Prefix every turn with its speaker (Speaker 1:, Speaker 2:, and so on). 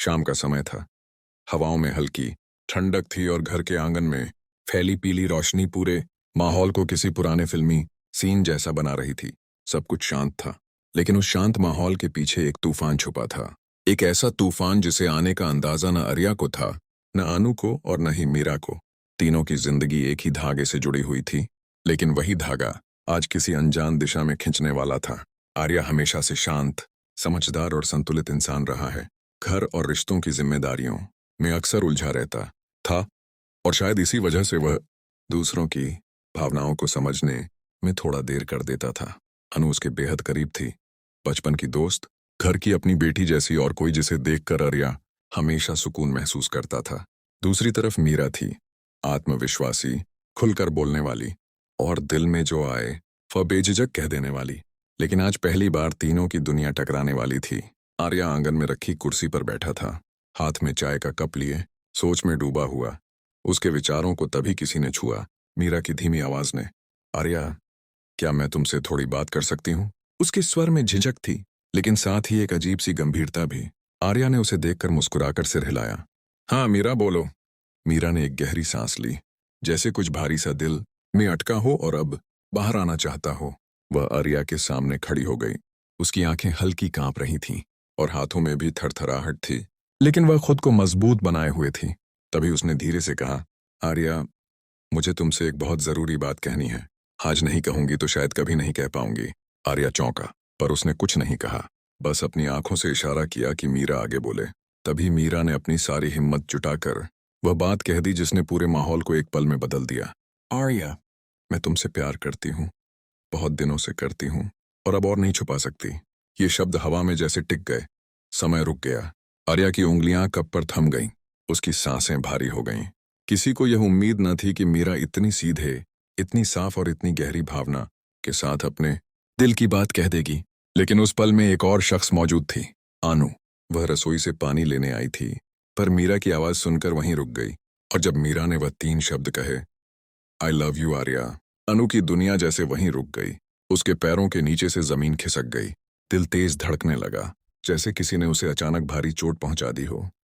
Speaker 1: शाम का समय था। हवाओं में हल्की ठंडक थी और घर के आंगन में फैली पीली रोशनी पूरे माहौल को किसी पुराने फिल्मी सीन जैसा बना रही थी। सब कुछ शांत था, लेकिन उस शांत माहौल के पीछे एक तूफान छुपा था। एक ऐसा तूफान जिसे आने का अंदाजा न आर्या को था, न अनु को और न ही मीरा को। तीनों की जिंदगी एक ही धागे से जुड़ी हुई थी, लेकिन वही धागा आज किसी अनजान दिशा में खींचने वाला था। आर्या हमेशा से शांत, समझदार और संतुलित इंसान रहा है। घर और रिश्तों की जिम्मेदारियों में अक्सर उलझा रहता था और शायद इसी वजह से वह दूसरों की भावनाओं को समझने में थोड़ा देर कर देता था। अनु उसके बेहद करीब थी, बचपन की दोस्त, घर की अपनी बेटी जैसी, और कोई जिसे देखकर आर्या हमेशा सुकून महसूस करता था। दूसरी तरफ मीरा थी, आत्मविश्वासी, खुलकर बोलने वाली और दिल में जो आए वह बेझिझक कह देने वाली। लेकिन आज पहली बार तीनों की दुनिया टकराने वाली थी। आर्या आंगन में रखी कुर्सी पर बैठा था, हाथ में चाय का कप लिए, सोच में डूबा हुआ। उसके विचारों को तभी किसी ने छुआ, मीरा की धीमी आवाज ने। आर्या, क्या मैं तुमसे थोड़ी बात कर सकती हूँ? उसके स्वर में झिझक थी, लेकिन साथ ही एक अजीब सी गंभीरता भी। आर्या ने उसे देखकर मुस्कुराकर सिर हिलाया। हाँ मीरा, बोलो। मीरा ने एक गहरी सांस ली, जैसे कुछ भारी सा दिल में अटका हो और अब बाहर आना चाहता हो। वह आर्या के सामने खड़ी हो गई। उसकी आंखें हल्की कांप रही थीं और हाथों में भी थरथराहट थी, लेकिन वह खुद को मजबूत बनाए हुए थी। तभी उसने धीरे से कहा, आर्या, मुझे तुमसे एक बहुत जरूरी बात कहनी है। आज नहीं कहूंगी तो शायद कभी नहीं कह पाऊंगी। आर्या चौंका, पर उसने कुछ नहीं कहा, बस अपनी आंखों से इशारा किया कि मीरा आगे बोले। तभी मीरा ने अपनी सारी हिम्मत जुटाकर वह बात कह दी जिसने पूरे माहौल को एक पल में बदल दिया। आर्या, मैं तुमसे प्यार करती हूँ, बहुत दिनों से करती हूँ, और अब और नहीं छुपा सकती। ये शब्द हवा में जैसे टिक गए। समय रुक गया। आर्या की उंगलियां कप पर थम गईं, उसकी सांसें भारी हो गईं। किसी को यह उम्मीद न थी कि मीरा इतनी सीधे, इतनी साफ और इतनी गहरी भावना के साथ अपने दिल की बात कह देगी। लेकिन उस पल में एक और शख्स मौजूद थी, आनु। वह रसोई से पानी लेने आई थी, पर मीरा की आवाज सुनकर वहीं रुक गई। और जब मीरा ने वह 3 शब्द कहे, आई लव यू आर्या, अनु की दुनिया जैसे वहीं रुक गई। उसके पैरों के नीचे से जमीन खिसक गई। दिल तेज धड़कने लगा, जैसे किसी ने उसे अचानक भारी चोट पहुंचा दी हो।